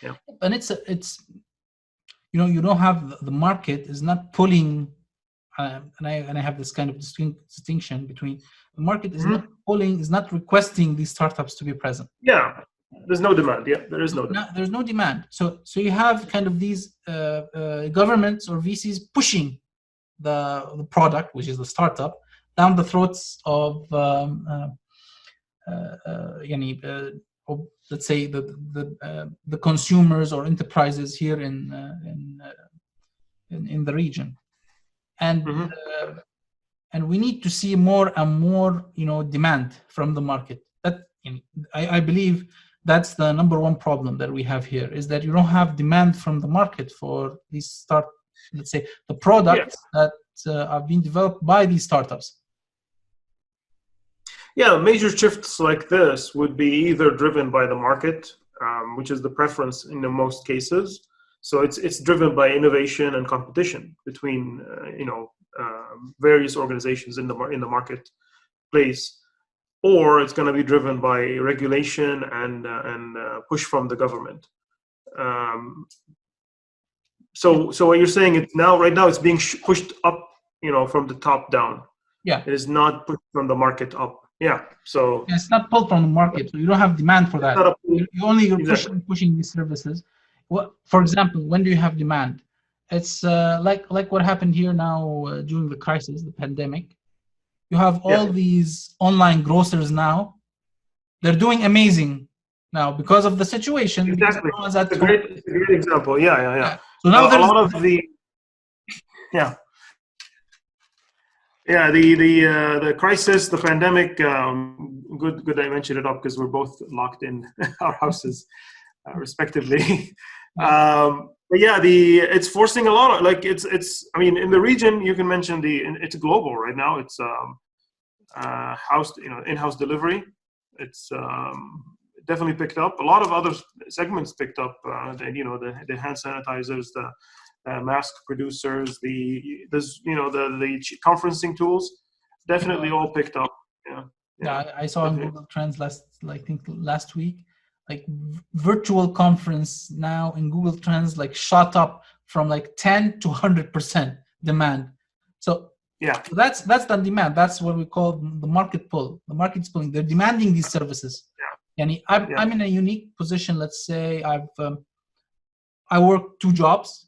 Yeah. And it's you don't have the market is not pulling, and I have this kind of distinction between the market is not pulling, is not requesting these startups to be present. Yeah, there's no demand. Yeah, there is no demand. There's no demand. So you have kind of these governments or VCs pushing the product, which is the startup, down the throats of let's say the consumers or enterprises here in the region, and we need to see more and more demand from the market. That I believe that's the number one problem that we have here, is that you don't have demand from the market for these let's say the products that are being developed by these startups. Yeah, major shifts like this would be either driven by the market, which is the preference in the most cases. So it's driven by innovation and competition between various organizations in the marketplace, or it's going to be driven by regulation and push from the government. So what you're saying is right now it's being pushed up, from the top down. Yeah, it is not pushed from the market up. Yeah, so it's not pulled from the market, so you don't have demand for that. You only pushing these services. For example, when do you have demand? It's like what happened here now during the crisis, the pandemic. You have all these online grocers now. They're doing amazing now because of the situation. Exactly, it's a great example. Yeah. So now a lot of the the crisis, the pandemic. Good that I mentioned it up, because we're both locked in our houses, respectively. But yeah, it's forcing a lot of, like, it's. I mean, in the region, you can mention it's global right now. It's in-house delivery. It's definitely picked up. A lot of other segments picked up. The hand sanitizers, the mask producers, the conferencing tools, definitely all picked up. Yeah, I saw on Google Trends last week, like virtual conference now in Google Trends shot up from 10 to 100% demand. So so that's the demand. That's what we call the market pull. The market's pulling. They're demanding these services. And I'm in a unique position. Let's say I work two jobs.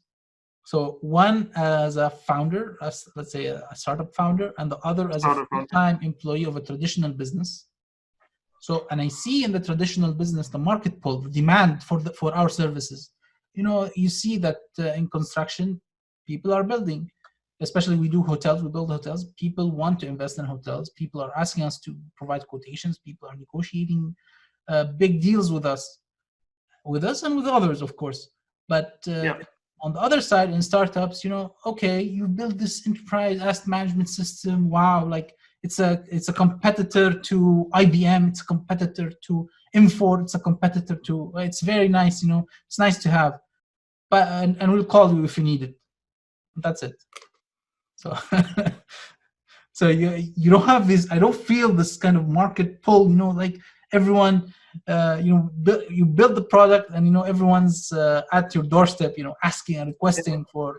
So one as a founder, let's say a startup founder, and the other as a full-time employee of a traditional business. So, and I see in the traditional business the market pull, the demand for our services. You see that in construction, people are building. Especially we do hotels, we build hotels. People want to invest in hotels. People are asking us to provide quotations. People are negotiating big deals with us and with others, of course. But on the other side, in startups, okay, you build this enterprise asset management system. Wow, it's a competitor to IBM. It's a competitor to Infor. It's a competitor to. It's very nice. It's nice to have, but and we'll call you if you need it. That's it. So, so you don't have this. I don't feel this kind of market pull. Everyone. You build the product, and everyone's at your doorstep, asking and requesting for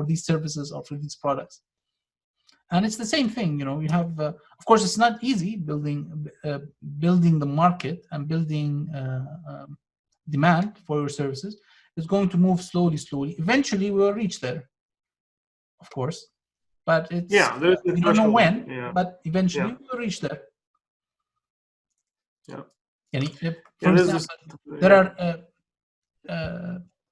these services or for these products. And it's the same thing, you have of course it's not easy building the market and building demand for your services. It's going to move slowly. Eventually we'll reach there, of course, but it's we don't know when, but eventually we'll reach there. For example, there are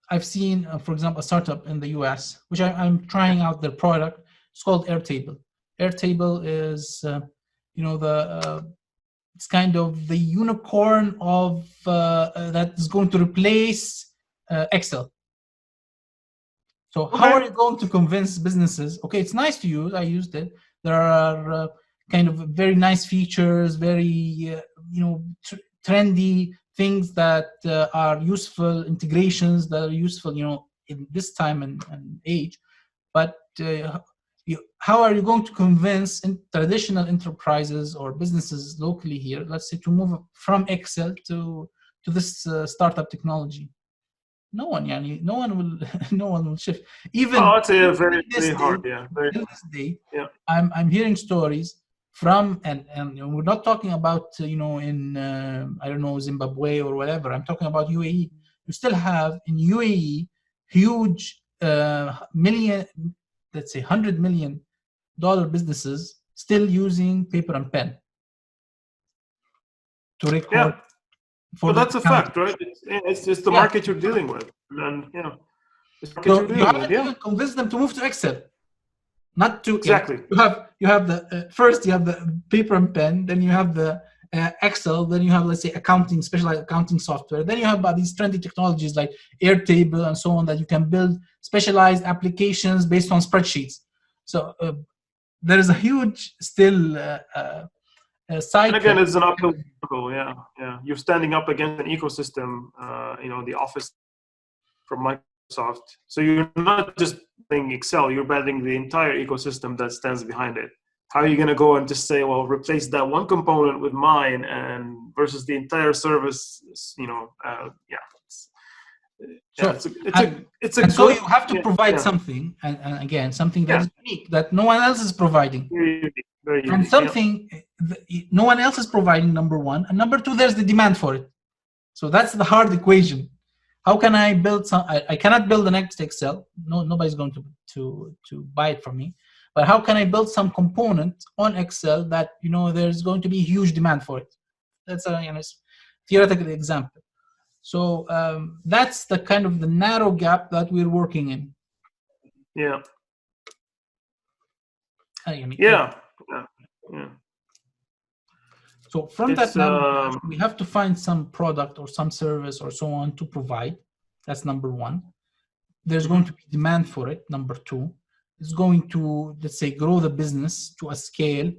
I've seen, for example, a startup in the US, which I'm trying out their product. It's called Airtable. Airtable is, it's kind of the unicorn of that is going to replace Excel. So how are you going to convince businesses? Okay, it's nice to use. I used it. There are kind of very nice features, very trendy things that are useful, integrations that are useful, in this time and age. But how are you going to convince traditional enterprises or businesses locally here, let's say, to move from Excel to to this startup technology? No one, yani, no one will, no one will shift. Even it's very, very hard. Yeah, very till hard. this day, Yeah. I'm hearing stories from, and we're not talking about in I don't know, Zimbabwe or whatever. I'm talking about UAE. You still have in UAE huge million, let's say $100 million businesses still using paper and pen to record. Yeah. For that's a fact, right? It's the market you're dealing with, and so you haven't even convinced them to move to Excel. Not to exactly. You have the first, you have the paper and pen, then you have the Excel, then you have, let's say, accounting, specialized accounting software, then you have these trendy technologies like Airtable and so on, that you can build specialized applications based on spreadsheets. So there is a huge still cycle. And again, it's an uphill struggle. Yeah. You're standing up against an ecosystem, the Office from Microsoft. So you're not just building Excel, you're building the entire ecosystem that stands behind it. How are you going to go and just say, well, replace that one component with mine, and versus the entire service? It's a so you have to provide something, and again, something that is unique, that no one else is providing. Very unique, and something no one else is providing, number one, and number two, there's the demand for it. So that's the hard equation. How can I build I cannot build the next Excel. Nobody's going to buy it from me. But how can I build some component on Excel that there's going to be huge demand for it? That's a theoretical example. So that's the kind of the narrow gap that we're working in. Yeah. Yeah. So from that narrow, we have to find some product or some service or so on to provide. That's number one. There's going to be demand for it. Number two, it's going to, let's say, grow the business to a scale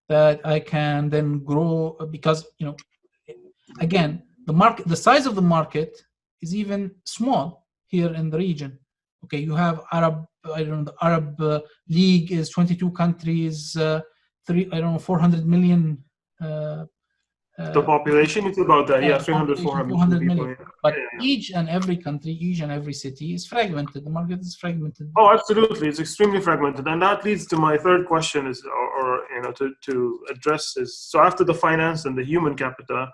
that I can then grow, because again, the size of the market is even small here in the region. Okay, you have the Arab League is 22 countries, 400 million. The population, it's about that, 300, 400 million. People, but each and every country, each and every city is fragmented. The market is fragmented. Oh, absolutely, it's extremely fragmented, and that leads to my third question: is, to address is, so after the finance and the human capital,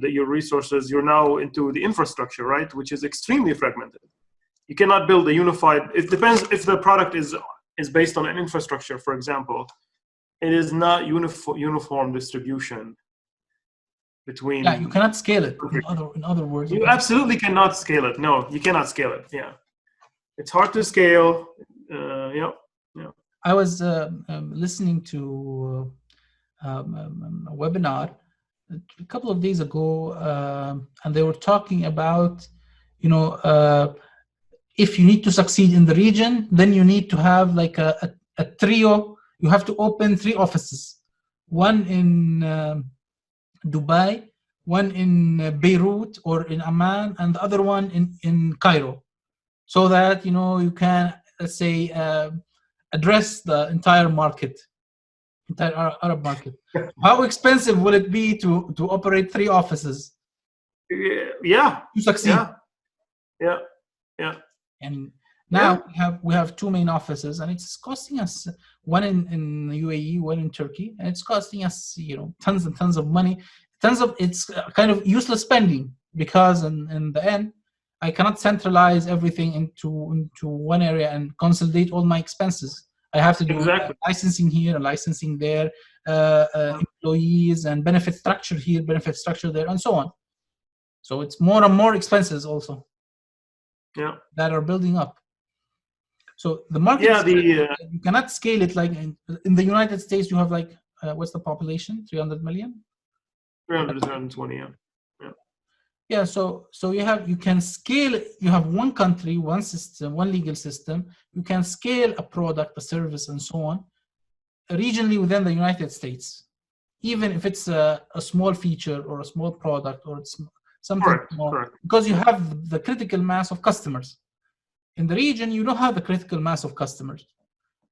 your resources, you're now into the infrastructure, right? Which is extremely fragmented. You cannot build a unified. It depends if the product is based on an infrastructure, for example. It is not uniform distribution between. Yeah, you cannot scale it. In other words, you absolutely cannot scale it. No, you cannot scale it. Yeah, it's hard to scale. I was listening to a webinar a couple of days ago, and they were talking about, if you need to succeed in the region, then you need to have like a trio. You have to open 3 offices, one in Dubai, one in Beirut or in Amman, and the other one in Cairo, so that you can, let's say, address the entire Arab market. How expensive will it be to operate 3 offices? Yeah. To succeed. Yeah. And now we have 2 main offices, and it's costing us, one in UAE, one in Turkey, and it's costing us tons and tons of money. It's kind of useless spending, because in the end, I cannot centralize everything into one area and consolidate all my expenses. I have to do licensing here and licensing there, employees and benefit structure here, benefit structure there, and so on. So it's more and more expenses also that are building up. So the market, you cannot scale it like in the United States. You have like, what's the population? 300 million? 320, Yeah, so you can scale. You have one country, one system, one legal system. You can scale a product, a service, and so on, regionally within the United States, even if it's a small feature or a small product or it's something more, because you have the critical mass of customers. In the region, you don't have the critical mass of customers.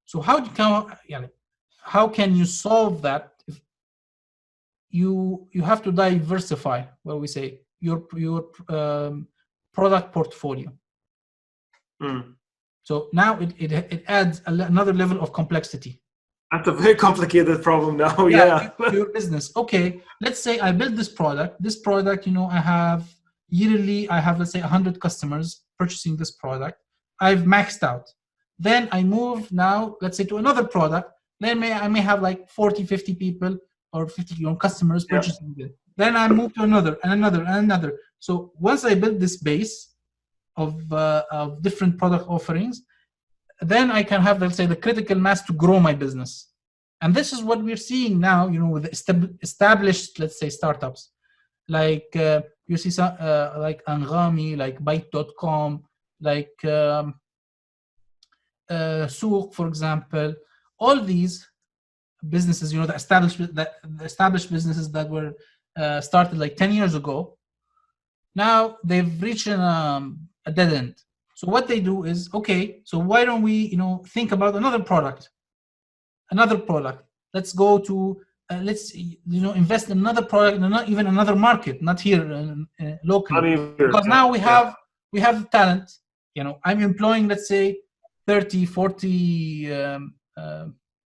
So how can you solve that? If you have to diversify, what we say, your product portfolio. So now it adds another level of complexity. That's a very complicated problem now. To your business. Okay, let's say I build this product. This product, I have yearly, let's say 100 customers purchasing this product. I've maxed out. Then I move now, let's say, to another product. Then I may have like 40, 50 people or 50 customers purchasing it. Then I move to another and another and another. So once I build this base of different product offerings, then I can have, let's say, the critical mass to grow my business. And this is what we're seeing now, with established, let's say, startups. Like you see some like Anghami, like Byte.com, like Souq, for example. All these businesses, the established businesses that were started like 10 years ago, now they've reached a dead end. So what they do is, okay, so why don't we, think about another product? Let's go to, let's, invest in another product, and not even another market, not here locally. Because now we have talent. I'm employing, let's say, 30, 40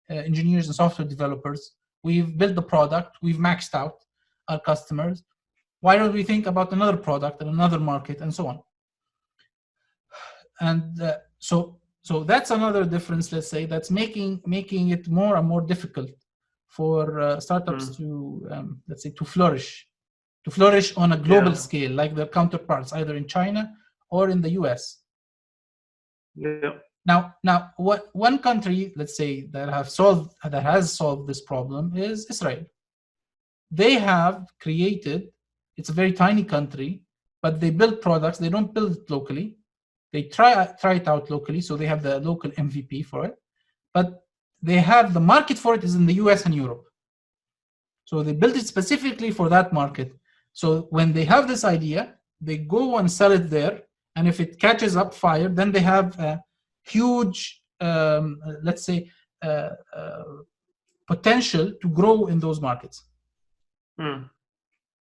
engineers and software developers. We've built the product. We've maxed out our customers. Why don't we think about another product and another market and so on? And so that's another difference, let's say, that's making it more and more difficult for startups to, let's say, to flourish on a global scale, like their counterparts, either in China or in the US. Yeah. Now, what one country, let's say, that has solved this problem is Israel. They have created. It's a very tiny country, but they build products. They don't build it locally. They try it out locally, so they have the local MVP for it. But they have the market for it is in the US and Europe. So they built it specifically for that market. So when they have this idea, they go and sell it there. And if it catches up fire, then they have a huge, let's say, potential to grow in those markets.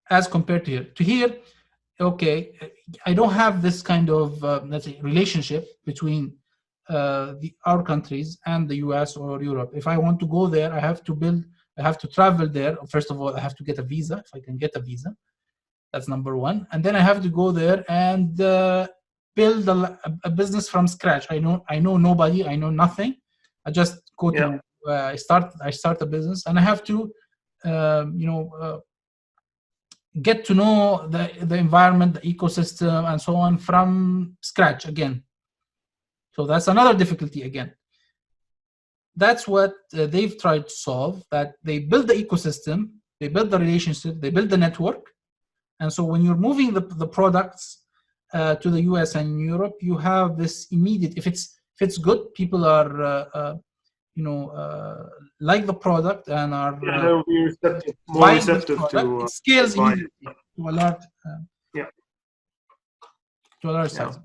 As compared to here. Okay, I don't have this kind of, let's say, relationship between our countries and the US or Europe. If I want to go there, I have to travel there. First of all, I have to get a visa, if I can get a visa. That's number one. And then I have to go there and build a business from scratch. I know nobody, I know nothing. I just go to, I start a business, and I have to, get to know the environment, the ecosystem, and so on from scratch again. So that's another difficulty again. That's what they've tried to solve, that they build the ecosystem, they build the relationship, they build the network. And so when you're moving the products to the US and Europe, you have this immediate, if it's good, people are, like the product and are more receptive to it scales immediately to a large size.